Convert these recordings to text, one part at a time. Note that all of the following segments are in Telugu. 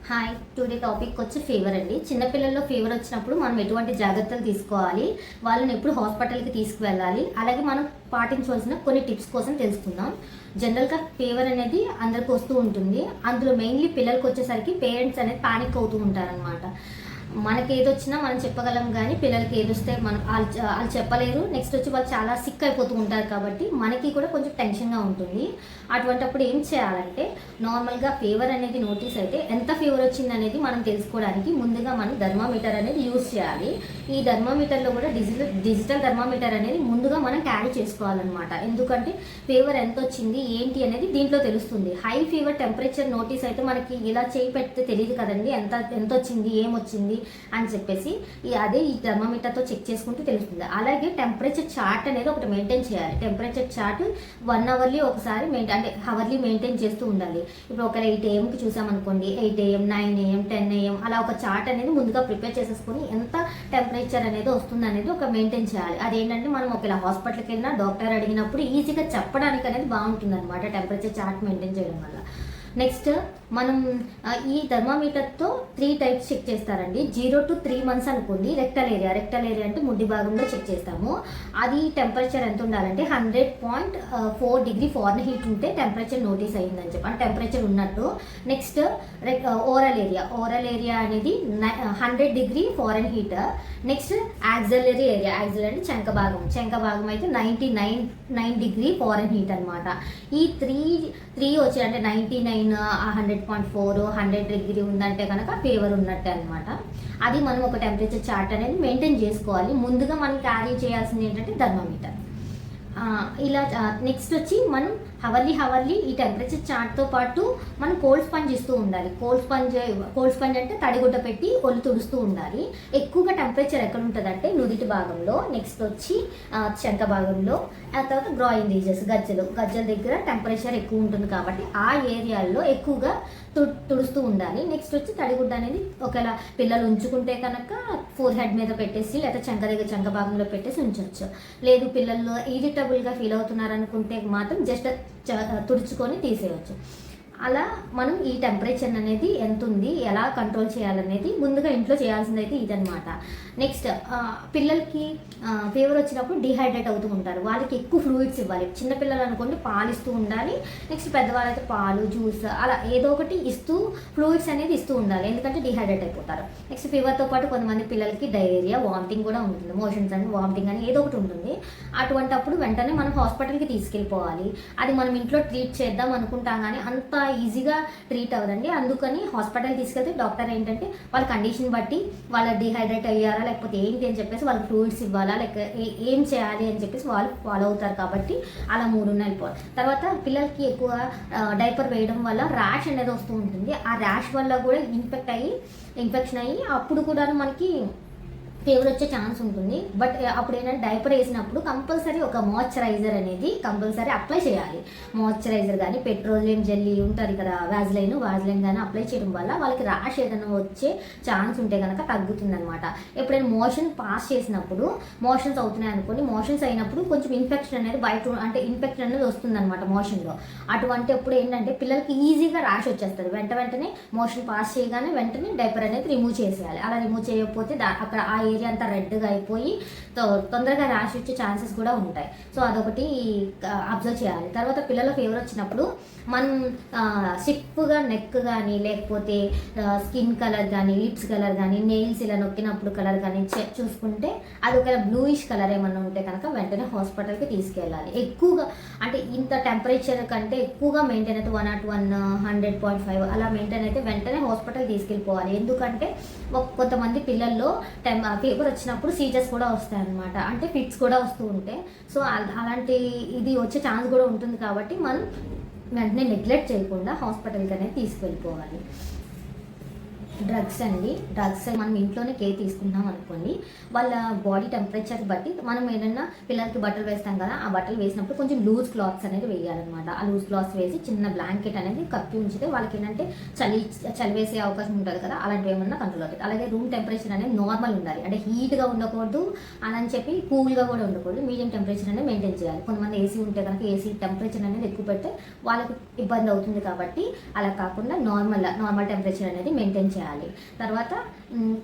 హాయ్, టుడే టాపిక్ వచ్చి ఫీవర్ అండి. చిన్నపిల్లల్లో ఫీవర్ వచ్చినప్పుడు మనం ఎటువంటి జాగ్రత్తలు తీసుకోవాలి, వాళ్ళని ఎప్పుడు హాస్పిటల్కి తీసుకువెళ్ళాలి, అలాగే మనం పాటించవలసిన కొన్ని టిప్స్ కోసం తెలుసుకుందాం. జనరల్గా ఫీవర్ అనేది అందరికి వస్తూ ఉంటుంది. అందులో మెయిన్లీ పిల్లలకి వచ్చేసరికి పేరెంట్స్ అనేది పానిక్ అవుతూ ఉంటారనమాట. మనకి ఏదొచ్చినా మనం చెప్పగలం, కానీ పిల్లలకి ఏదొస్తే వాళ్ళు చెప్పలేరు. నెక్స్ట్ వచ్చి వాళ్ళు చాలా సిక్ అయిపోతూ ఉంటారు, కాబట్టి మనకి కూడా కొంచెం టెన్షన్గా ఉంటుంది. అటువంటిప్పుడు ఏం చేయాలంటే, నార్మల్గా ఫీవర్ అనేది నోటీస్ అయితే ఎంత ఫీవర్ వచ్చింది అనేది మనం తెలుసుకోవడానికి ముందుగా మనం థర్మామీటర్ అనేది యూజ్ చేయాలి. ఈ థర్మామీటర్లో కూడా డిజిటల్ థర్మామీటర్ అనేది ముందుగా మనం క్యారీ చేసుకోవాలన్నమాట. ఎందుకంటే ఫీవర్ ఎంత వచ్చింది ఏంటి అనేది దీంట్లో తెలుస్తుంది. హై ఫీవర్ టెంపరేచర్ నోటీస్ అయితే మనకి ఇలా చేయి పెడితే తెలియదు కదండి, ఎంత వచ్చింది ఏమొచ్చింది అని చెప్పేసి అదే ఈ థర్మామీటర్తో చెక్ చేసుకుంటే తెలుస్తుంది. అలాగే టెంపరేచర్ చార్ట్ అనేది ఒకటి మెయింటైన్ చేయాలి. టెంపరేచర్ చార్ట్ 1 అవర్లీ ఒకసారి అంటే హవర్లీ మెయింటైన్ చేస్తూ ఉండాలి. ఇప్పుడు ఒక 8 AM చూసామనుకోండి, 8 AM, 9 AM, 10 AM అలా ఒక చార్ట్ అనేది ముందుగా ప్రిపేర్ చేసేసుకొని ఎంత టెంపరేచర్ అనేది వస్తుంది అనేది ఒక మెయింటైన్ చేయాలి. అదేంటంటే మనం ఒకవేళ హాస్పిటల్కి వెళ్ళినా డాక్టర్ అడిగినప్పుడు ఈజీగా చెప్పడానికి అనేది బాగుంటుంది అనమాట, టెంపరేచర్ చార్ట్ మెయింటైన్ చేయడం వల్ల. నెక్స్ట్ మనం ఈ థర్మామీటర్తో 3 టైప్స్ చెక్ చేస్తారండి. 0 to 3 months అనుకోండి, రెక్టల్ ఏరియా అంటే ముడ్డి భాగంలో చెక్ చేస్తాము. అది టెంపరేచర్ ఎంత ఉండాలంటే 100.4 degree Fahrenheit ఉంటే టెంపరేచర్ నోటీస్ అయ్యిందని చెప్పి, అంటే టెంపరేచర్ ఉన్నట్టు. నెక్స్ట్ ఓరల్ ఏరియా అనేది 100 degree Fahrenheit. Next axillary area అంటే చెంక భాగం అయితే 99 degree Fahrenheit అనమాట. ఈ త్రీ వచ్చి అంటే 99, 100.4, 100 degree ఉందంటే కనుక ఫీవర్ ఉన్నట్టే అనమాట. అది మనం ఒక టెంపరేచర్ చార్ట్ అనేది మెయింటైన్ చేసుకోవాలి. ముందుగా మనం క్యారీ చేయాల్సింది ఏంటంటే థర్మామీటర్. ఇలా నెక్స్ట్ వచ్చి మనం హవర్లీ ఈ టెంపరేచర్ చార్ట్తో పాటు మనం కోల్డ్ స్పంజ్ ఇస్తూ ఉండాలి. కోల్డ్ స్పంజ్ అంటే తడిగుడ్డ పెట్టి ఒళ్ళు తుడుస్తూ ఉండాలి. ఎక్కువగా టెంపరేచర్ ఎక్కడ ఉంటుంది అంటే నుదిటి భాగంలో, నెక్స్ట్ వచ్చి చెంక భాగంలో, ఆ తర్వాత గ్రాయిన్ రీజెస్ గజ్జల దగ్గర టెంపరేచర్ ఎక్కువ ఉంటుంది, కాబట్టి ఆ ఏరియాల్లో ఎక్కువగా తుడుస్తూ ఉండాలి. నెక్స్ట్ వచ్చి తడిగుడ్డ అనేది ఒకవేళ పిల్లలు ఉంచుకుంటే కనుక ఫోర్ హెడ్ మీద పెట్టేసి, లేదా చెంక భాగంలో పెట్టేసి ఉంచవచ్చు. లేదు పిల్లలు ఇరిటబుల్గా ఫీల్ అవుతున్నారు అనుకుంటే మాత్రం జస్ట్ తుడుచుకొని తీసేయచ్చు. అలా మనం ఈ టెంపరేచర్ అనేది ఎంత ఉంది, ఎలా కంట్రోల్ చేయాలనేది ముందుగా ఇంట్లో చేయాల్సింది అయితే ఇదనమాట. నెక్స్ట్ పిల్లలకి ఫీవర్ వచ్చినప్పుడు డిహైడ్రేట్ అవుతూ ఉంటారు. వాళ్ళకి ఎక్కువ ఫ్లూయిడ్స్ ఇవ్వాలి. చిన్నపిల్లలు అనుకోండి పాలు ఇస్తూ ఉండాలి. నెక్స్ట్ పెద్దవాళ్ళైతే పాలు, జ్యూస్ అలా ఏదో ఒకటి ఇస్తూ ఫ్లూయిడ్స్ అనేది ఇస్తూ ఉండాలి, ఎందుకంటే డిహైడ్రేట్ అయిపోతారు. నెక్స్ట్ ఫీవర్తో పాటు కొంతమంది పిల్లలకి డయేరియా, వామిటింగ్ కూడా ఉంటుంది. మోషన్స్ అని, వామిటింగ్ అని ఏదో ఒకటి ఉంటుంది. అటువంటప్పుడు వెంటనే మనం హాస్పిటల్కి తీసుకెళ్ళిపోవాలి. అది మనం ఇంట్లో ట్రీట్ చేద్దాం అనుకుంటాం, కానీ అంత ఈజీగా ట్రీట్ అవ్వదండి. అందుకని హాస్పిటల్ తీసుకెళ్తే డాక్టర్ ఏంటంటే వాళ్ళ కండిషన్ బట్టి వాళ్ళ డిహైడ్రేట్ అయ్యారా లేకపోతే ఏంటి అని చెప్పేసి వాళ్ళకి ఫ్లూయిడ్స్ ఇవ్వాలా, లేక ఏం చేయాలి అని చెప్పేసి వాళ్ళు ఫాలో అవుతారు. కాబట్టి అలా 3 నెలలు తర్వాత పిల్లలకి ఎక్కువ డైపర్ వేయడం వల్ల ర్యాష్ అనేది వస్తూ ఉంటుంది. ఆ ర్యాష్ వల్ల కూడా ఇన్ఫెక్షన్ అయ్యి అప్పుడు కూడా మనకి ఫీవర్ వచ్చే ఛాన్స్ ఉంటుంది. బట్ అప్పుడు ఏంటంటే డైపర్ వేసినప్పుడు కంపల్సరీ ఒక మాయిశ్చరైజర్ అనేది కంపల్సరీ అప్లై చేయాలి. మాయిశ్చరైజర్ కానీ పెట్రోలియం జెల్లీ ఉంటుంది కదా, వాజ్లైన్ కానీ అప్లై చేయడం వల్ల వాళ్ళకి ర్యాష్ ఏదైనా వచ్చే ఛాన్స్ ఉంటే కనుక తగ్గుతుంది అనమాట. ఎప్పుడైనా మోషన్ పాస్ చేసినప్పుడు మోషన్స్ అవుతున్నాయి అనుకోండి, మోషన్స్ అయినప్పుడు కొంచెం ఇన్ఫెక్షన్ అనేది ఇన్ఫెక్షన్ అనేది వస్తుంది అనమాట మోషన్లో. అటువంటి ఎప్పుడు ఏంటంటే పిల్లలకి ఈజీగా ర్యాష్ వచ్చేస్తుంది. వెంటనే మోషన్ పాస్ చేయగానే వెంటనే డైపర్ అనేది రిమూవ్ చేసేయాలి. అలా రిమూవ్ చేయకపోతే అక్కడ ఆ ఏరియా అంతా రెడ్గా అయిపోయి తొందరగా ర్యాష్ వచ్చే ఛాన్సెస్ కూడా ఉంటాయి. సో అదొకటి అబ్జర్వ్ చేయాలి. తర్వాత పిల్లల ఫీవర్ వచ్చినప్పుడు మనం స్టిఫ్గా నెక్ కానీ, లేకపోతే స్కిన్ కలర్ కానీ, లిప్స్ కలర్ కానీ, నెయిల్స్ ఇలా నొక్కినప్పుడు కలర్ కానీ చూసుకుంటే అది ఒక బ్లూయిష్ కలర్ ఏమన్నా ఉంటే కనుక వెంటనే హాస్పిటల్కి తీసుకెళ్ళాలి. ఎక్కువగా అంటే ఇంత టెంపరేచర్ కంటే ఎక్కువగా మెయింటైన్ అయితే 101, 100.5 అలా మెయింటైన్ అయితే వెంటనే హాస్పిటల్ తీసుకెళ్ళిపోవాలి. ఎందుకంటే కొంతమంది పిల్లల్లో ఫీవర్ వచ్చినప్పుడు సీజర్స్ కూడా వస్తాయి అనమాట, అంటే ఫిట్స్ కూడా వస్తూ ఉంటాయి. సో అలాంటి ఇది వచ్చే ఛాన్స్ కూడా ఉంటుంది, కాబట్టి మనం వెంటనే నెగ్లెక్ట్ చేయకుండా హాస్పిటల్కి అనేది తీసుకెళ్ళిపోవాలి. డ్రగ్స్ అండి. డ్రగ్స్ మనం ఇంట్లోనే కేర్ తీసుకుంటున్నాం అనుకోండి, వాళ్ళ బాడీ టెంపరేచర్ బట్టి మనం ఏదైనా పిల్లలకి బట్టలు వేస్తాం కదా, ఆ బట్టలు వేసినప్పుడు కొంచెం లూజ్ క్లాత్స్ అనేది వేయాలన్నమాట. ఆ లూజ్ క్లాత్స్ వేసి చిన్న బ్లాంకెట్ అనేది కప్పి ఉంచితే వాళ్ళకి ఏంటంటే చలి వేసే అవకాశం ఉంటుంది కదా, అలాంటివి ఏమన్నా కంట్రోల్ అవుతుంది. అలాగే రూమ్ టెంపరేచర్ అనేది నార్మల్ ఉండాలి, అంటే హీట్గా ఉండకూడదు అని చెప్పి కూల్గా కూడా ఉండకూడదు, మీడియం టెంపరేచర్ అనేది మెయింటైన్ చేయాలి. కొంతమంది ఏసీ ఉంటే కనుక ఏసీ టెంపరేచర్ అనేది ఎక్కువ పెడితే వాళ్ళకి ఇబ్బంది అవుతుంది, కాబట్టి అలా కాకుండా నార్మల్ టెంపరేచర్ అనేది మెయింటైన్ చేయాలి. తర్వాత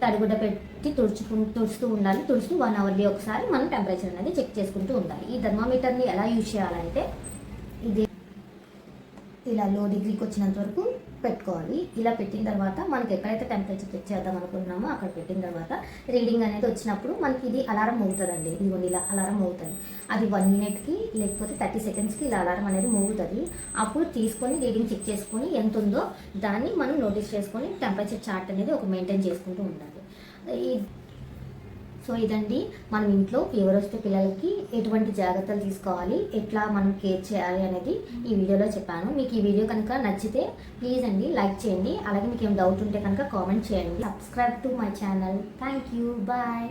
తడిగుడ్డ పెట్టి తుడుస్తూ ఉండాలి. తుడుస్తూ 1 అవర్లీ ఒకసారి మనం టెంపరేచర్ అనేది చెక్ చేసుకుంటూ ఉండాలి. ఈ థర్మామీటర్ని ఎలా యూజ్ చేయాలంటే ఇది ఇలా లో డిగ్రీకి వచ్చినంత వరకు పెట్టుకోవాలి. ఇలా పెట్టిన తర్వాత మనకి ఎక్కడైతే టెంపరేచర్ చెక్ చేద్దాం అనుకుంటున్నామో అక్కడ పెట్టిన తర్వాత రీడింగ్ అనేది వచ్చినప్పుడు మనకి ఇది అలారం మోగుతుందండి. ఇదిగోండి ఇలా అలారం మోగుతుంది. అది 1 మినిట్కి లేకపోతే 30 సెకండ్స్కి ఇలా అలారం అనేది మోగుతుంది. అప్పుడు తీసుకొని రీడింగ్ చెక్ చేసుకొని ఎంత ఉందో దాన్ని మనం నోటీస్ చేసుకొని టెంపరేచర్ చార్ట్ అనేది ఒక మెయింటైన్ చేసుకుంటూ ఉండాలి. సో ఇదండి మనం ఇంట్లో ఫీవర్ వస్తే పిల్లలకి ఎటువంటి జాగ్రత్తలు తీసుకోవాలి, ఎట్లా మనం కేర్ చేయాలి అనేది ఈ వీడియోలో చెప్పాను. మీకు ఈ వీడియో కనుక నచ్చితే ప్లీజ్ అండి లైక్ చేయండి. అలాగే మీకు ఏం డౌట్ ఉంటే కనుక కామెంట్ చేయండి. Subscribe to my channel. Thank you. Bye.